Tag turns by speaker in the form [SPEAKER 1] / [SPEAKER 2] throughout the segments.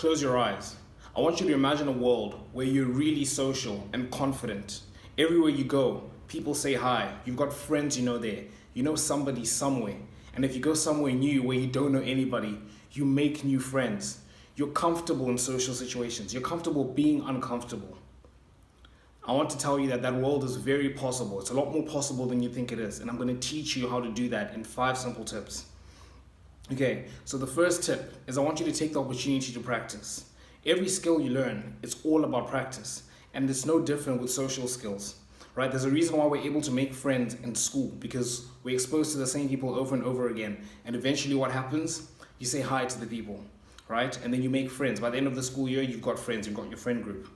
[SPEAKER 1] Close your eyes. I want you to imagine a world where you're really social and confident. Everywhere you go, people say hi. You've got friends you know there. You know somebody somewhere. And if you go somewhere new where you don't know anybody, you make new friends. You're comfortable in social situations. You're comfortable being uncomfortable. I want to tell you that that world is very possible. It's a lot more possible than you think it is. And I'm going to teach you how to do that in 5 simple tips. Okay, so the first tip is I want you to take the opportunity to practice. Every skill you learn, it's all about practice. And it's no different with social skills, right? There's a reason why we're able to make friends in school, because we're exposed to the same people over and over again. And eventually what happens? You say hi to the people, right? And then you make friends. By the end of the school year, you've got friends, you've got your friend group.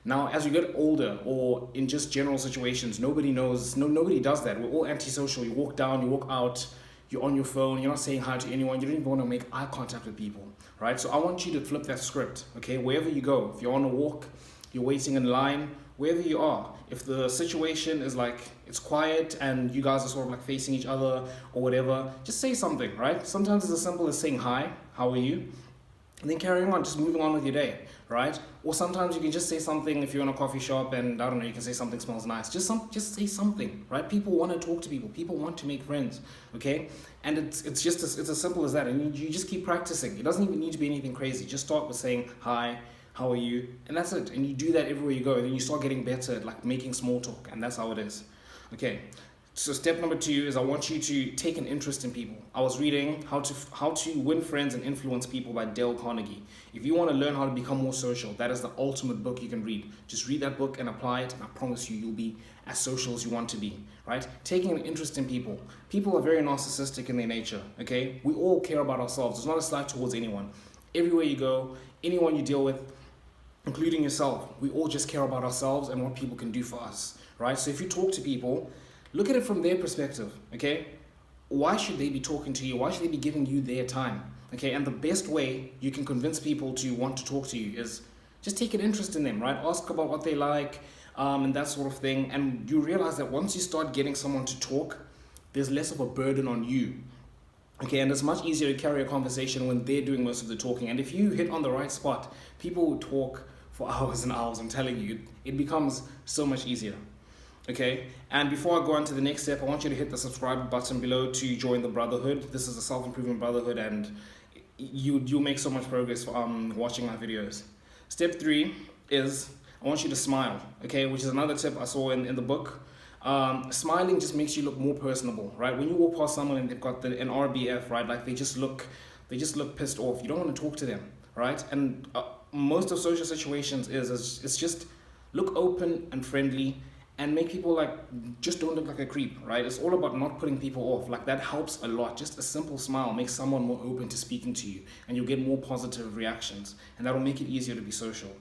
[SPEAKER 1] Now, as you get older, or in just general situations, nobody does that. We're all antisocial. You walk down, you walk out, you're on your phone, you're not saying hi to anyone, you don't even want to make eye contact with people, right? So I want you to flip that script, okay? Wherever you go, if you're on a walk, you're waiting in line, wherever you are, if the situation is like, it's quiet and you guys are sort of like facing each other or whatever, just say something, right? Sometimes it's as simple as saying hi, how are you? And then carrying on, just moving on with your day, right? Or sometimes you can just say something if you're in a coffee shop and I don't know, you can say something smells nice. Just say something, right? People want to talk to people. People want to make friends, okay? And it's as simple as that. And you just keep practicing. It doesn't even need to be anything crazy. Just start with saying hi, how are you? And that's it. And you do that everywhere you go. And then you start getting better at like making small talk. And that's how it is, okay? So step number 2 is I want you to take an interest in people. I was reading How to Win Friends and Influence People by Dale Carnegie. If you want to learn how to become more social, that is the ultimate book you can read. Just read that book and apply it, and I promise you, you'll be as social as you want to be, right? Taking an interest in people. People are very narcissistic in their nature, okay? We all care about ourselves. It's not a slight towards anyone. Everywhere you go, anyone you deal with, including yourself, we all just care about ourselves and what people can do for us, right? So if you talk to people, look at it from their perspective, okay? Why should they be talking to you? Why should they be giving you their time, okay? And the best way you can convince people to want to talk to you is just take an interest in them, right? Ask about what they like and that sort of thing. And you realize that once you start getting someone to talk, there's less of a burden on you, okay? And it's much easier to carry a conversation when they're doing most of the talking. And if you hit on the right spot, people will talk for hours and hours. I'm telling you, it becomes so much easier. Okay, and before I go on to the next step, I want you to hit the subscribe button below to join the brotherhood. This is a self-improvement brotherhood, and you'll make so much progress watching my videos. Step 3 is I want you to smile, okay, which is another tip I saw in the book. Smiling just makes you look more personable, right? When you walk past someone and they've got an RBF, right, like they just look pissed off. You don't want to talk to them, right? And most of social situations it's just look open and friendly. And make people just don't look like a creep, right? It's all about not putting people off. Like that helps a lot. Just a simple smile makes someone more open to speaking to you, and you'll get more positive reactions, and that'll make it easier to be social.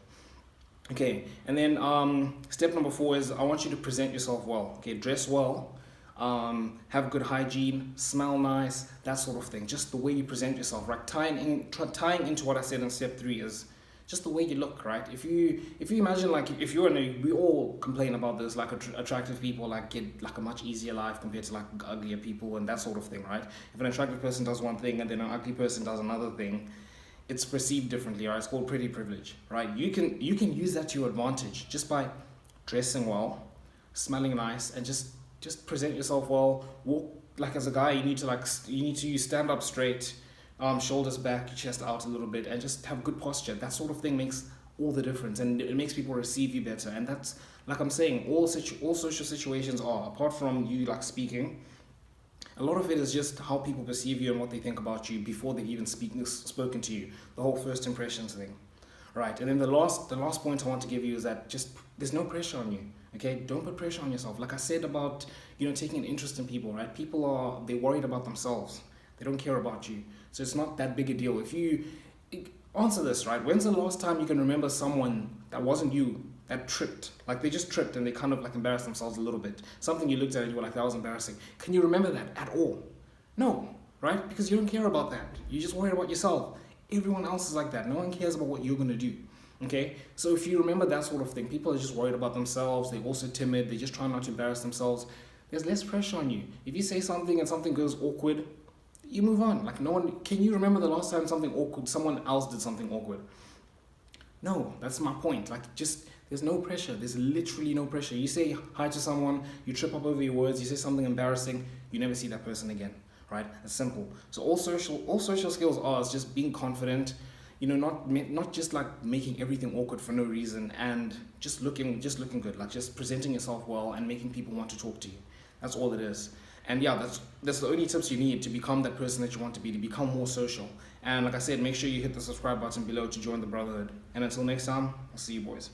[SPEAKER 1] Okay, and then step number 4 is I want you to present yourself well. Okay, dress well, have good hygiene, smell nice, that sort of thing. Just the way you present yourself, right? Tying into what I said in step 3 is just the way you look, right? If you imagine we all complain about this, like attractive people get like a much easier life compared to like uglier people and that sort of thing, right? If an attractive person does one thing and then an ugly person does another thing, it's perceived differently, right? It's called pretty privilege, right? You can use that to your advantage just by dressing well, smelling nice, and just present yourself well. Walk like as a guy, you need to stand up straight. Shoulders back, your chest out a little bit, and just have good posture. That sort of thing makes all the difference, and it makes people receive you better. And that's, like I'm saying, all social situations are, apart from you like speaking, a lot of it is just how people perceive you and what they think about you before they've even spoken to you. The whole first impressions thing, right? And then the last point I want to give you is that just there's no pressure on you. Okay, don't put pressure on yourself. Like I said about taking an interest in people, right? They're worried about themselves. They don't care about you. So it's not that big a deal. If you answer this, right? When's the last time you can remember someone that wasn't you that tripped? Like they just tripped and they kind of like embarrassed themselves a little bit. Something you looked at and you were like, that was embarrassing. Can you remember that at all? No, right? Because you don't care about that. You just worry about yourself. Everyone else is like that. No one cares about what you're going to do. Okay? So if you remember that sort of thing, people are just worried about themselves. They're also timid. They just try not to embarrass themselves. There's less pressure on you. If you say something and something goes awkward, you move on. Like no one, can you remember the last time someone else did something awkward? No, that's my point. Like, just there's no pressure. There's literally no pressure. You say hi to someone, you trip up over your words, you say something embarrassing, you never see that person again. Right? It's simple. So all social skills are is just being confident. Not just like making everything awkward for no reason, and just looking good, like just presenting yourself well and making people want to talk to you. That's all it is. And yeah, that's the only tips you need to become that person that you want to be, to become more social. And like I said, make sure you hit the subscribe button below to join the brotherhood. And until next time, I'll see you boys.